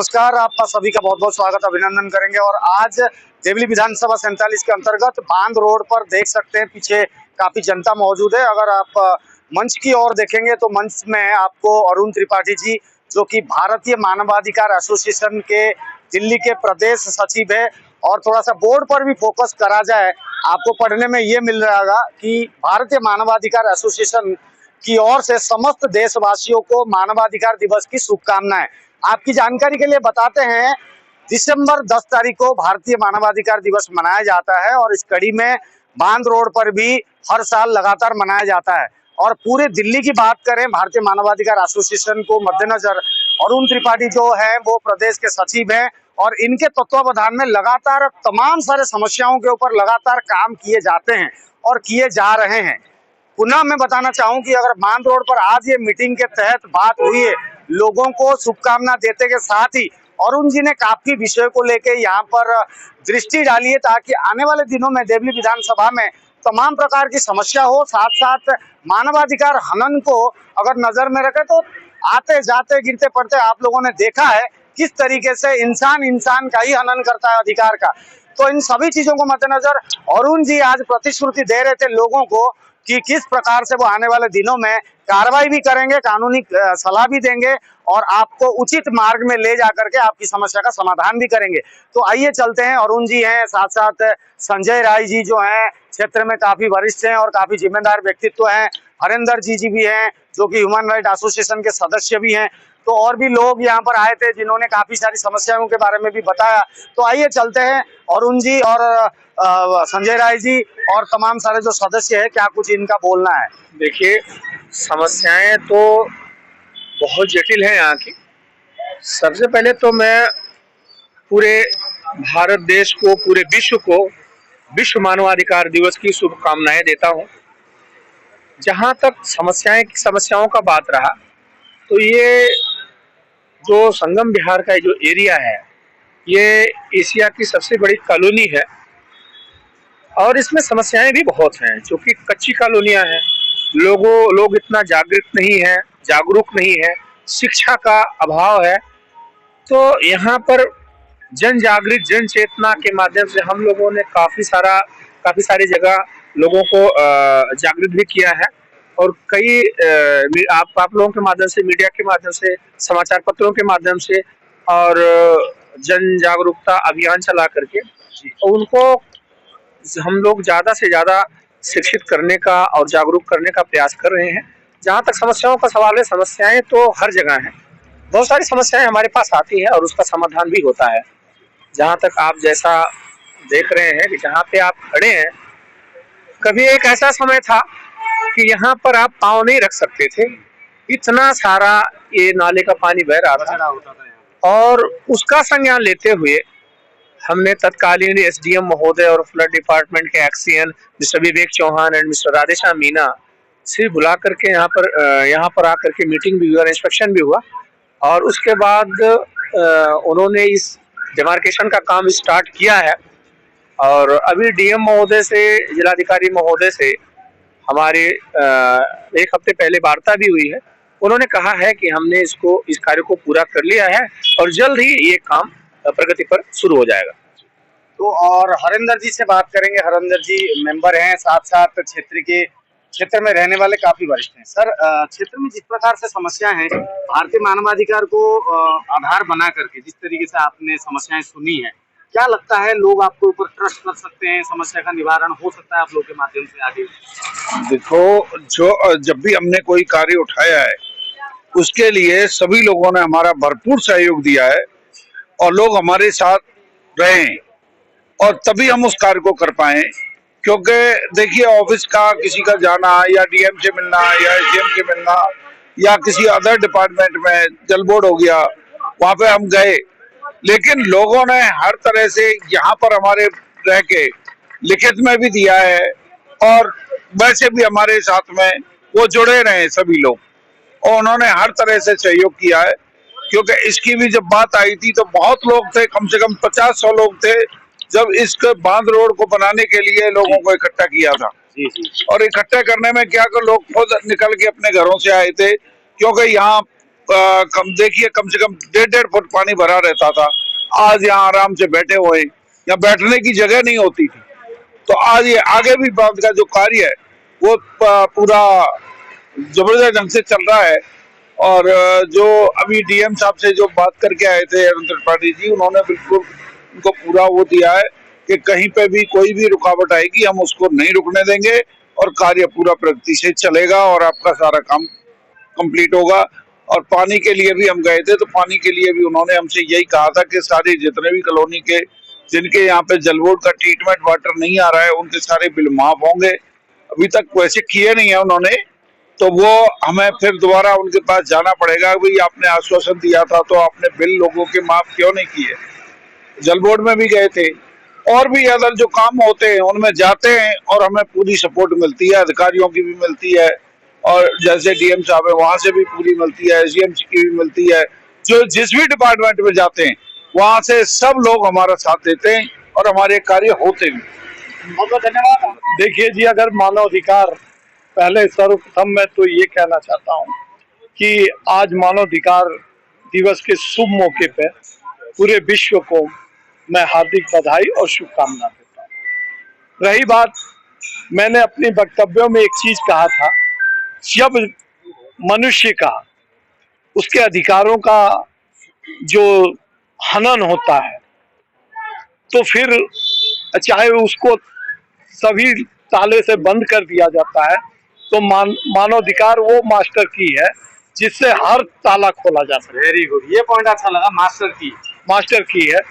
नमस्कार, आपका सभी का बहुत बहुत स्वागत अभिनंदन करेंगे। और आज देवली विधानसभा 47 के अंतर्गत बांध रोड पर देख सकते हैं पीछे काफी जनता मौजूद है। अगर आप मंच की ओर देखेंगे तो मंच में आपको अरुण त्रिपाठी जी, जो कि भारतीय मानवाधिकार एसोसिएशन के दिल्ली के प्रदेश सचिव है, और थोड़ा सा बोर्ड पर भी फोकस करा जाए आपको पढ़ने में ये मिल रहा होगा कि भारतीय मानवाधिकार एसोसिएशन की ओर से समस्त देशवासियों को मानवाधिकार दिवस की शुभकामनाएं। आपकी जानकारी के लिए बताते हैं, दिसंबर 10 तारीख को भारतीय मानवाधिकार दिवस मनाया जाता है और इस कड़ी में बांध रोड पर भी हर साल लगातार मनाया जाता है। और पूरे दिल्ली की बात करें, भारतीय मानवाधिकार एसोसिएशन को मद्देनजर अरुण त्रिपाठी जो है वो प्रदेश के सचिव हैं और इनके तत्वावधान में लगातार तमाम सारे समस्याओं के ऊपर लगातार काम किए जाते हैं और किए जा रहे हैं। पुनः मैं बताना चाहूं कि अगर बांध रोड पर आज ये मीटिंग के तहत बात हुई है, लोगों को शुभकामना देते के साथ ही अरुण जी ने काफी विषय को लेकर यहाँ पर दृष्टि डाली है, ताकि आने वाले दिनों में देवली विधानसभा में तमाम प्रकार की समस्या हो, साथ साथ मानवाधिकार हनन को अगर नजर में रखे तो आते जाते गिरते पड़ते आप लोगों ने देखा है किस तरीके से इंसान का ही हनन करता है अधिकार का। तो इन सभी चीजों को मद्देनजर अरुण जी आज प्रतिश्रुति दे रहे थे लोगों को कि किस प्रकार से वो आने वाले दिनों में कार्रवाई भी करेंगे, कानूनी सलाह भी देंगे और आपको उचित मार्ग में ले जाकर के आपकी समस्या का समाधान भी करेंगे। तो आइए चलते हैं, अरुण जी हैं, साथ साथ संजय राय जी जो हैं क्षेत्र में काफी वरिष्ठ हैं और काफी जिम्मेदार व्यक्तित्व हैं, हरेंद्र जी भी हैं जो कि ह्यूमन राइट एसोसिएशन के सदस्य भी हैं। तो और भी लोग यहाँ पर आए थे जिन्होंने काफी सारी समस्याओं के बारे में भी बताया। तो आइए चलते हैं, अरुण जी और संजय राय जी और तमाम सारे जो सदस्य हैं, क्या कुछ इनका बोलना है। देखिए, समस्याएं तो बहुत जटिल हैं यहाँ की। सबसे पहले तो मैं पूरे भारत देश को, पूरे विश्व को विश्व मानवाधिकार दिवस की शुभकामनाएं देता हूँ। जहाँ तक समस्याओं का बात रहा, तो ये जो संगम बिहार का जो एरिया है, ये एशिया की सबसे बड़ी कॉलोनी है और इसमें समस्याएं भी बहुत हैं, जो कि कच्ची कॉलोनियां हैं। लोग इतना जागरूक नहीं है, शिक्षा का अभाव है। तो यहाँ पर जन चेतना के माध्यम से हम लोगों ने काफी सारी जगह लोगों को जागृत भी किया है और कई आप लोगों के माध्यम से, मीडिया के माध्यम से, समाचार पत्रों के माध्यम से और जन जागरूकता अभियान चला करके उनको हम लोग ज्यादा से ज्यादा शिक्षित करने का और जागरूक करने का प्रयास कर रहे हैं। जहाँ तक समस्याओं का सवाल है, समस्याएं तो हर जगह हैं। बहुत सारी समस्याएं हमारे पास आती है और उसका समाधान भी होता है। जहाँ तक आप जैसा देख रहे हैं कि जहाँ पे आप खड़े हैं, कभी एक ऐसा समय था कि यहाँ पर आप पाँव नहीं रख सकते थे, इतना सारा ये नाले का पानी बह रहा था। और उसका संज्ञान लेते हुए हमने तत्कालीन एसडीएम महोदय और फ्लड डिपार्टमेंट के XEN mister Vivek Chauhan and mister Radheshyam Meena से बुला करके यहाँ पर आकर के मीटिंग भी हुई और इंस्पेक्शन भी हुआ। और उसके बाद उन्होंने इस डिमार्केशन का काम स्टार्ट किया है और अभी डीएम महोदय से, जिलाधिकारी महोदय से हमारे एक हफ्ते पहले वार्ता भी हुई है। उन्होंने कहा है कि हमने इस कार्य को पूरा कर लिया है और जल्द ही ये काम प्रगति पर शुरू हो जाएगा। तो और हरेंद्र जी से बात करेंगे। हरेंद्र जी मेंबर हैं, साथ साथ क्षेत्र में रहने वाले काफी वरिष्ठ हैं। सर, क्षेत्र में जिस प्रकार से समस्या है, भारतीय मानवाधिकार को आधार बना करके जिस तरीके से आपने समस्याएं सुनी है, क्या लगता है लोग आपके ऊपर ट्रस्ट कर सकते हैं, समस्या का निवारण हो सकता है आप लोग के माध्यम से आगे? देखो, जब भी हमने कोई कार्य उठाया है उसके लिए सभी लोगों ने हमारा भरपूर सहयोग दिया है और लोग हमारे साथ रहे और तभी हम उस कार्य को कर पाए। क्योंकि देखिए, ऑफिस का किसी का जाना या डीएम से मिलना या एसडीएम से मिलना या किसी अदर डिपार्टमेंट में, जल बोर्ड हो गया, वहां पे हम गए, लेकिन लोगों ने हर तरह से यहाँ पर हमारे रह के लिखित में भी दिया है और वैसे भी हमारे साथ में वो जुड़े रहे सभी लोग, और उन्होंने हर तरह से सहयोग किया है। क्योंकि इसकी भी जब बात आई थी तो बहुत लोग थे, कम से कम 50-100 लोग थे जब इस बांध रोड को बनाने के लिए लोगों को इकट्ठा किया था। और इकट्ठा करने में क्या कर लोग खुद निकल के अपने घरों से आए थे, क्योंकि यहाँ देखिए कम से कम 1.5 फुट पानी भरा रहता था। आज यहाँ आराम से बैठे हुए हैं, यहाँ बैठने की जगह नहीं होती थी। तो आज ये आगे भी बांध का जो कार्य है वो पूरा जबरदस्त ढंग से चल रहा है। और जो अभी डीएम साहब से जो बात करके आए थे अरुण त्रिपाठी जी, उन्होंने बिल्कुल उनको पूरा वो दिया है कि कहीं पे भी कोई भी रुकावट आएगी हम उसको नहीं रुकने देंगे और कार्य पूरा प्रगति से चलेगा और आपका सारा काम कंप्लीट होगा। और पानी के लिए भी हम गए थे, तो पानी के लिए भी उन्होंने हमसे यही कहा था कि सारे जितने भी कॉलोनी के जिनके यहाँ पे जल बोर्ड का ट्रीटमेंट वाटर नहीं आ रहा है उनके सारे बिल माफ होंगे। अभी तक वैसे किए नहीं है उन्होंने, तो वो हमें फिर दोबारा उनके पास जाना पड़ेगा। भाई आपने आश्वासन दिया था तो आपने बिल लोगों के माफ क्यों नहीं किए। जल बोर्ड में भी गए थे और भी अदर जो काम होते हैं उनमें जाते हैं और हमें पूरी सपोर्ट मिलती है, अधिकारियों की भी मिलती है और जैसे डीएम साहब है वहां से भी पूरी मिलती है, एसडीएम की भी मिलती है। जो जिस भी डिपार्टमेंट में जाते हैं वहां से सब लोग हमारा साथ देते हैं और हमारे कार्य होते भी। बहुत बहुत धन्यवाद। देखिए जी, अगर मानव अधिकार, पहले सर्वप्रथम मैं तो ये कहना चाहता हूँ कि आज मानव अधिकार दिवस के शुभ मौके पर पूरे विश्व को मैं हार्दिक बधाई और शुभकामना देता हूँ। रही बात, मैंने अपने वक्तव्यों में एक चीज कहा था, जब मनुष्य का उसके अधिकारों का जो हनन होता है तो फिर चाहे उसको सभी ताले से बंद कर दिया जाता है, तो मानवाधिकार वो मास्टर की है जिससे हर ताला खोला जा सके। वेरी गुड, ये पॉइंट अच्छा लगा, मास्टर की है।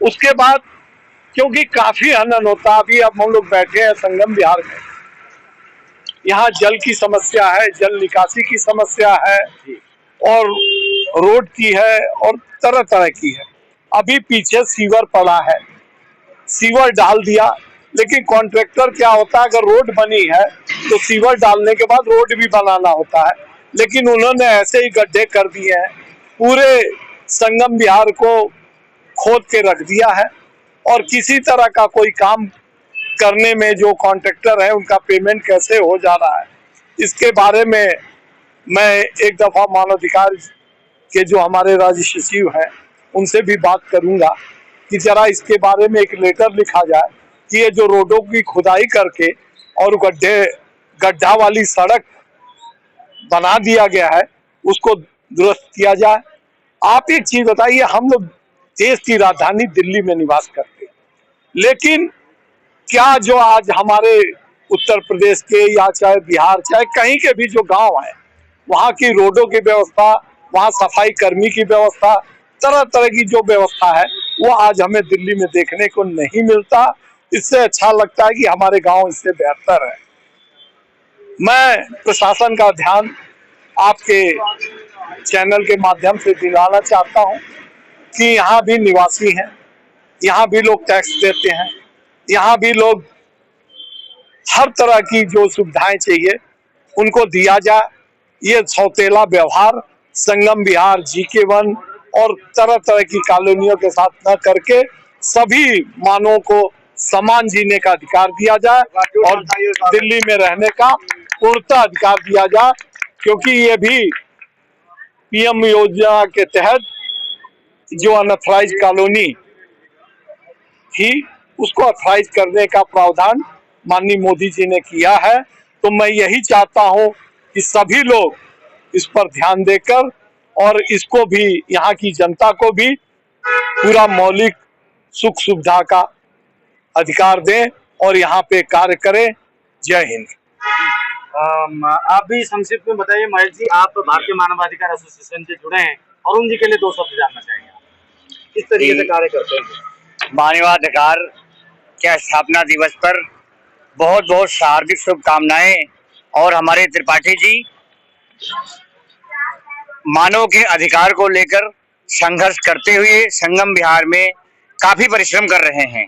उसके बाद क्योंकि काफी हनन होता, अभी अब हम लोग बैठे हैं संगम विहार में, यहाँ जल की समस्या है, जल निकासी की समस्या है और रोड की है और तरह तरह की है। अभी पीछे सीवर पड़ा है, सीवर डाल दिया, लेकिन कॉन्ट्रैक्टर क्या होता है, अगर रोड बनी है तो सीवर डालने के बाद रोड भी बनाना होता है, लेकिन उन्होंने ऐसे ही गड्ढे कर दिए हैं, पूरे संगम विहार को खोद के रख दिया है और किसी तरह का कोई काम करने में जो कॉन्ट्रैक्टर है उनका पेमेंट कैसे हो जा रहा है, इसके बारे में मैं एक दफा मानवाधिकार के जो हमारे राज्य सचिव हैं उनसे भी बात करूंगा कि जरा इसके बारे में एक लेटर लिखा जाए कि ये जो रोडों की खुदाई करके और गड्ढा वाली सड़क बना दिया गया है उसको दुरुस्त किया जाए। आप एक चीज बताइए, हम लोग देश की राजधानी दिल्ली में निवास करते हैं, लेकिन क्या जो आज हमारे उत्तर प्रदेश के या चाहे बिहार चाहे कहीं के भी जो गांव है, वहां की रोडों की व्यवस्था, वहां सफाई कर्मी की व्यवस्था, तरह तरह की जो व्यवस्था है वो आज हमें दिल्ली में देखने को नहीं मिलता। इससे अच्छा लगता है कि हमारे गांव इससे बेहतर है। मैं प्रशासन का ध्यान आपके चैनल के माध्यम से दिलाना चाहता हूं कि यहाँ भी निवासी हैं, यहाँ भी लोग टैक्स देते हैं, यहाँ भी लोग हर तरह की जो सुविधाएं चाहिए उनको दिया जाए। ये सौतेला व्यवहार संगम विहार, GK1 और तरह तरह की कॉलोनियों के साथ न करके सभी मानवों को समान जीने का अधिकार दिया जाए और दिल्ली में रहने का पूर्णतः अधिकार दिया जाए, क्योंकि ये भी PM योजना के तहत जो अनऑथराइज कॉलोनी थी उसको ऑथराइज करने का प्रावधान माननीय मोदी जी ने किया है। तो मैं यही चाहता हूं कि सभी लोग इस पर ध्यान देकर और इसको भी यहाँ की जनता को भी पूरा मौलिक सुख सुविधा का अधिकार दें और यहाँ पे कार्य करें। जय हिंद। आप भी संक्षिप्त में बताइए महेश जी, आप भारतीय मानवाधिकार एसोसिएशन से जुड़े हैं और उन जी के लिए 2 शब्द जानना चाहेंगे, किस तरीके से कार्य करते हैं। मानवाधिकार के स्थापना दिवस पर बहुत बहुत हार्दिक शुभकामनाएं। और हमारे त्रिपाठी जी मानव के अधिकार को लेकर संघर्ष करते हुए संगम विहार में काफी परिश्रम कर रहे हैं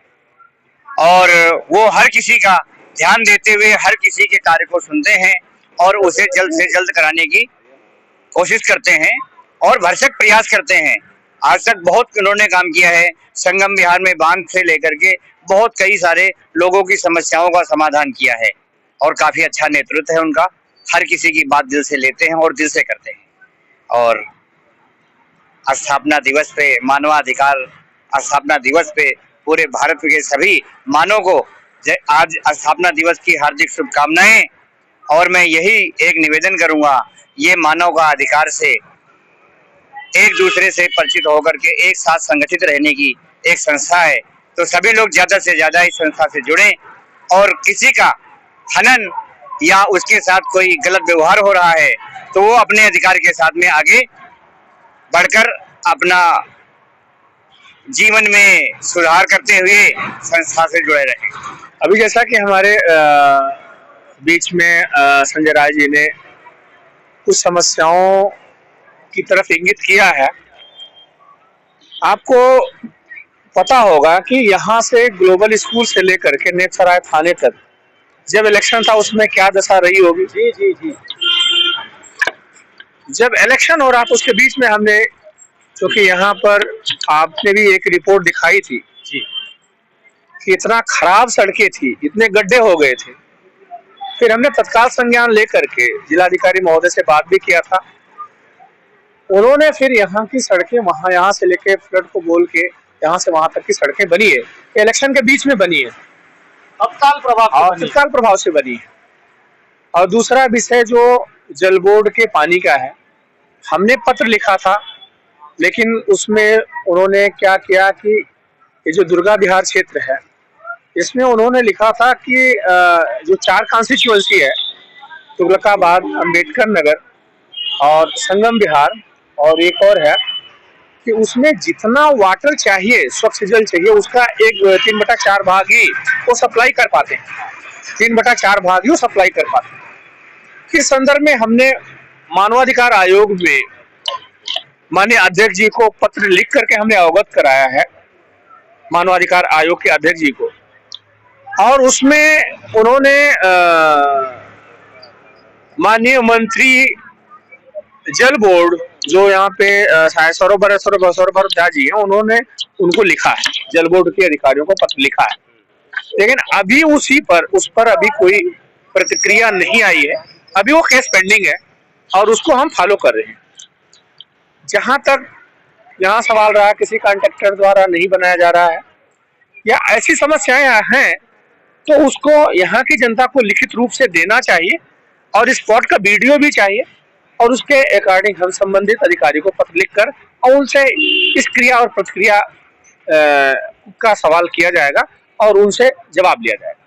और वो हर किसी का ध्यान देते हुए हर किसी के कार्य को सुनते हैं और उसे जल्द से जल्द कराने की कोशिश करते हैं और भरसक प्रयास करते हैं। आज तक बहुत उन्होंने काम किया है, संगम विहार में बांध से लेकर के बहुत कई सारे लोगों की समस्याओं का समाधान किया है और काफी अच्छा नेतृत्व है उनका। हर किसी की बात दिल से लेते हैं और दिल से करते हैं और स्थापना दिवस पे, मानवाधिकार स्थापना दिवस पे पूरे भारत के सभी मानव को आज स्थापना दिवस की हार्दिक शुभकामनाएं। और मैं यही एक निवेदन करूंगा, ये मानव का अधिकार से एक दूसरे से परिचित होकर के एक साथ संगठित रहने की एक संस्था है, तो सभी लोग ज्यादा से ज्यादा इस संस्था से जुड़ें और किसी का हनन या उसके साथ कोई गलत व्यवहार हो रहा है तो वो अपने अधिकार के साथ में आगे बढ़कर अपना जीवन में सुधार करते हुए संस्था से जुड़े रहे। अभी जैसा कि हमारे बीच में संजय राय जी ने कुछ समस्याओं की तरफ इंगित किया है, आपको पता होगा कि यहाँ से ग्लोबल स्कूल से लेकर के नेत्रसराय थाने तक जब इलेक्शन था उसमें क्या दशा रही होगी। जी जी जी। जब इलेक्शन हो रहा था उसके बीच में हमने, क्योंकि यहाँ पर आपने भी एक रिपोर्ट दिखाई थी जी कि इतना खराब सड़कें थी, इतने गड्ढे हो गए थे, फिर हमने तत्काल संज्ञान लेकर के जिलाधिकारी महोदय से बात भी किया था। उन्होंने फिर यहाँ की सड़कें वहां यहाँ से लेके फ्लड को बोल के यहाँ से वहां तक की सड़कें बनी है, इलेक्शन के बीच में बनी है, तत्काल प्रभाव से बनी है। और दूसरा विषय जो जल बोर्ड के पानी का है, हमने पत्र लिखा था, लेकिन उसमें उन्होंने क्या किया कि ये जो दुर्गा विहार क्षेत्र है इसमें उन्होंने लिखा था कि जो 4 कॉन्स्टिट्यूएंसी है, तुगलकाबाद, अंबेडकर नगर और संगम विहार और एक और है, कि उसमें जितना वाटर चाहिए, स्वच्छ जल चाहिए, उसका 3/4 भाग ही वो सप्लाई कर पाते हैं, 3/4 भाग ही वो सप्लाई कर पाते हैं। इस संदर्भ में हमने मानवाधिकार आयोग में माननीय अध्यक्ष जी को पत्र लिख करके हमने अवगत कराया है, मानवाधिकार आयोग के अध्यक्ष जी को, और उसमें उन्होंने माननीय मंत्री जल बोर्ड जो यहाँ पे सौरभ भारद्वाज जी हैं, उन्होंने उनको लिखा है, जल बोर्ड के अधिकारियों को पत्र लिखा है, लेकिन अभी उस पर अभी कोई प्रतिक्रिया नहीं आई है, अभी वो केस पेंडिंग है और उसको हम फॉलो कर रहे हैं। जहां तक यहाँ सवाल रहा किसी कॉन्ट्रैक्टर द्वारा नहीं बनाया जा रहा है या ऐसी समस्याएं हैं, तो उसको यहाँ की जनता को लिखित रूप से देना चाहिए और स्पॉट का वीडियो भी चाहिए, और उसके अकॉर्डिंग हम संबंधित अधिकारी को पत्र लिखकर और उनसे इस क्रिया और प्रतिक्रिया का सवाल किया जाएगा और उनसे जवाब लिया जाएगा।